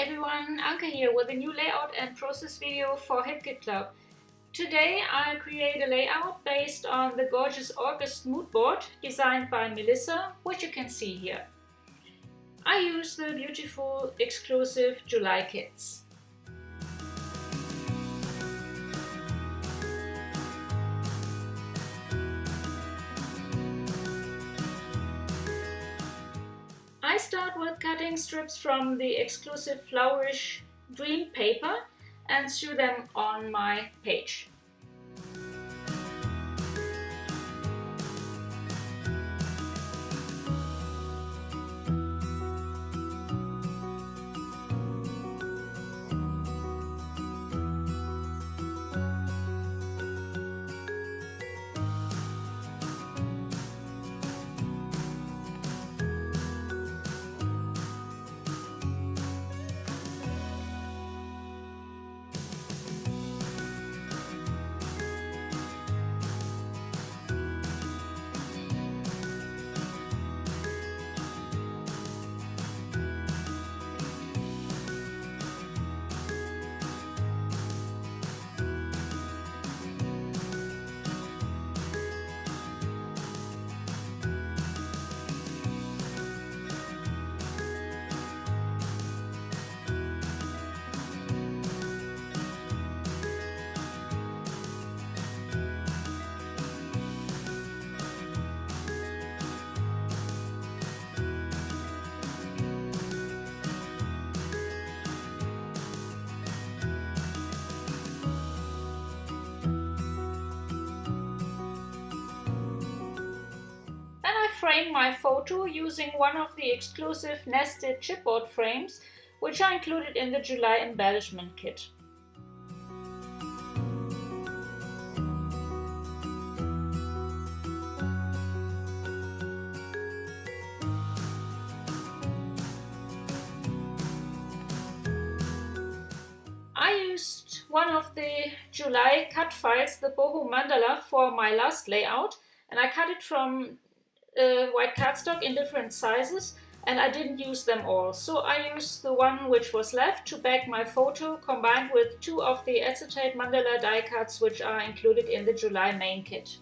everyone, Anke here with a new layout and process video for HipKit Club. Today I'll create a layout based on the gorgeous August mood board designed by Melissa, which you can see here. I use the beautiful exclusive July kits. I start with cutting strips from the exclusive flowerish green paper and sew them on my page. I frame my photo using one of the exclusive nested chipboard frames, which are included in the July embellishment kit. I used one of the July cut files, the boho mandala, for my last layout, and I cut it from white cardstock in different sizes, and I didn't use them all. So I used the one which was left to back my photo, combined with two of the acetate mandala die cuts which are included in the July main kit.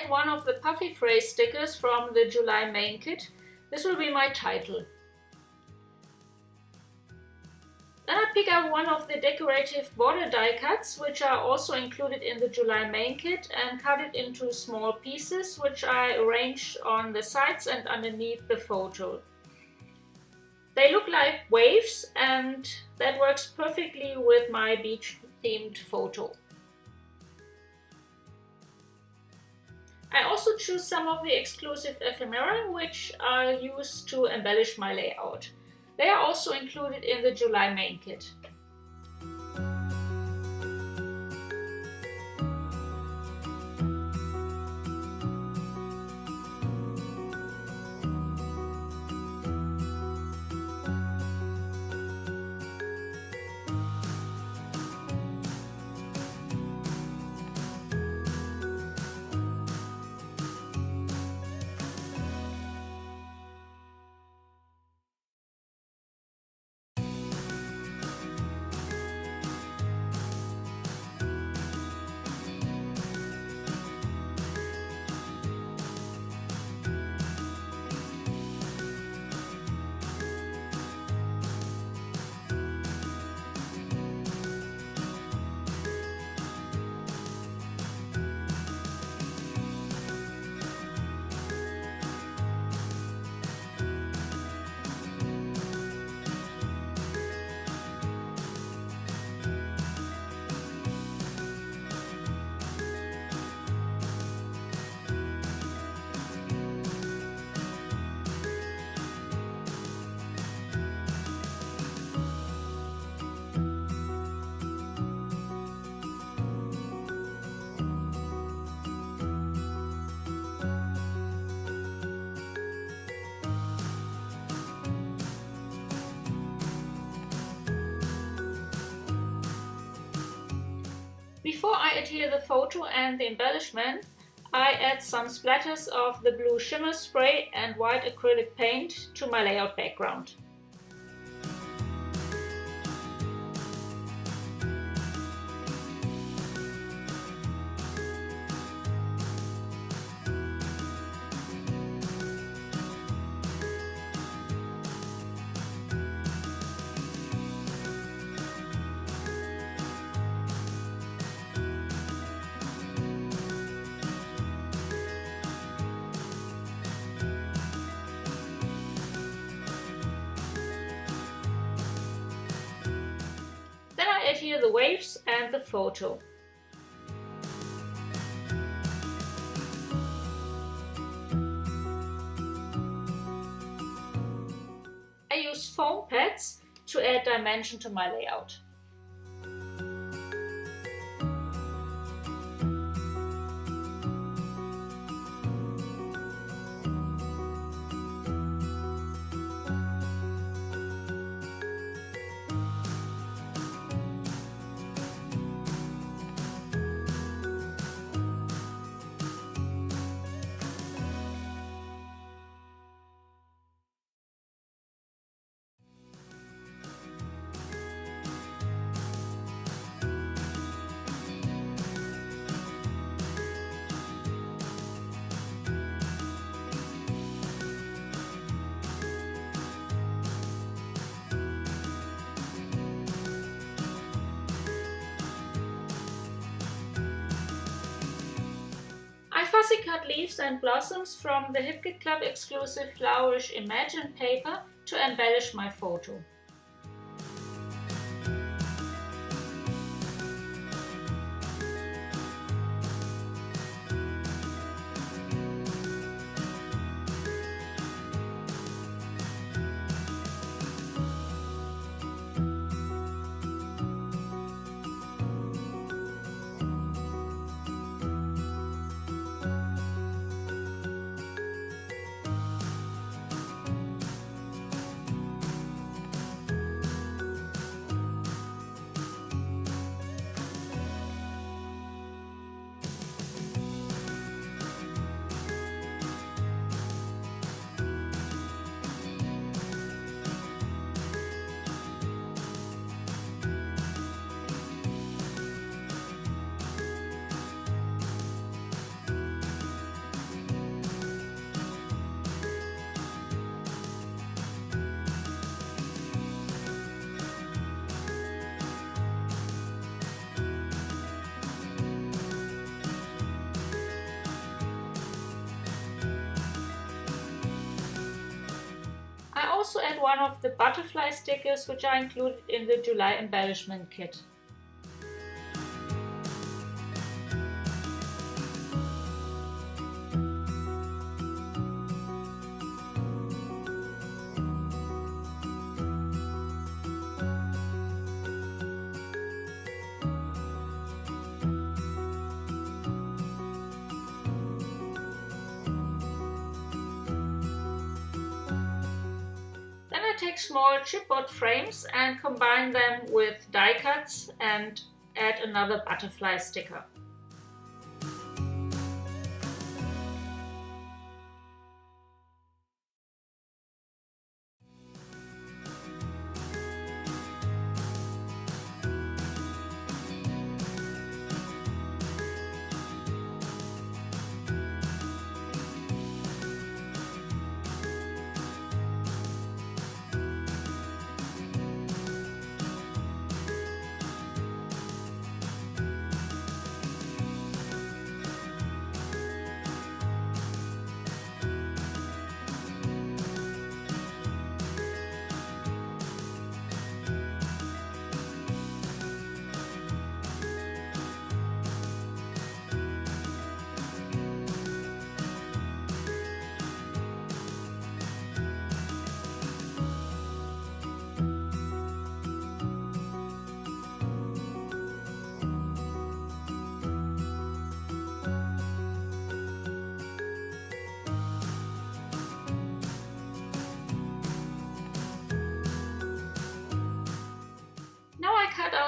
One of the puffy phrase stickers from the July main kit. This will be my title. Then I pick up one of the decorative border die cuts, which are also included in the July main kit, and cut it into small pieces, which I arrange on the sides and underneath the photo. They look like waves, and that works perfectly with my beach-themed photo. I also choose some of the exclusive ephemera, which are used to embellish my layout. They are also included in the July main kit. Before I adhere the photo and the embellishment, I add some splatters of the blue shimmer spray and white acrylic paint to my layout background. Then I adhere the waves and the photo. I use foam pads to add dimension to my layout. I fussy cut leaves and blossoms from the HipKit Club exclusive Flourish Imagine paper to embellish my photo. I also add one of the butterfly stickers which I included in the July embellishment kit. Then I take small chipboard frames and combine them with die cuts and add another butterfly sticker.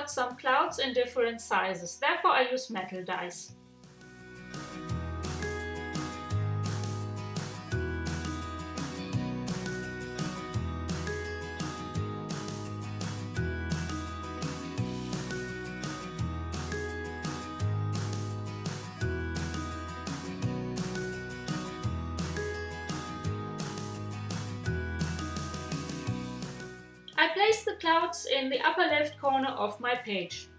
cut some clouds in different sizes. Therefore, I use metal dies. I place the clouds in the upper left corner of my page.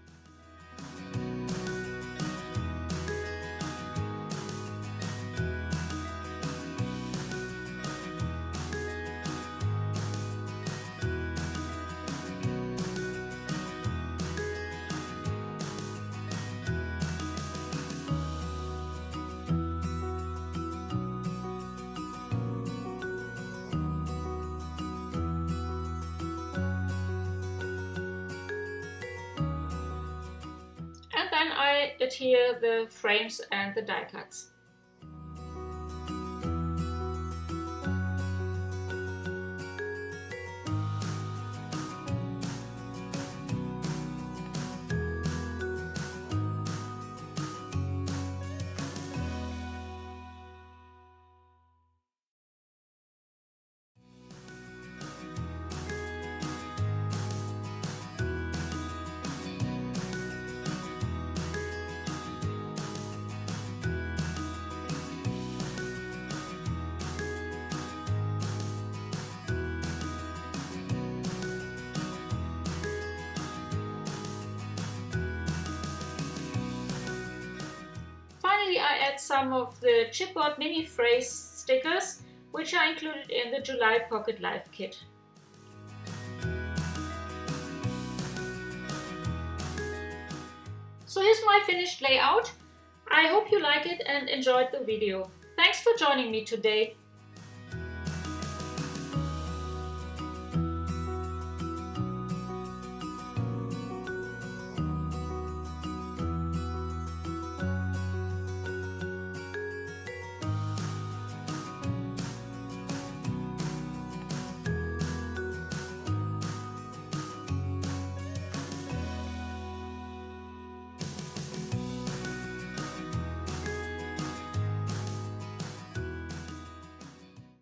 And then I adhere the frames and the die cuts. Finally, I add some of the chipboard mini phrase stickers, which are included in the July Pocket Life kit. So here's my finished layout. I hope you like it and enjoyed the video. Thanks for joining me today.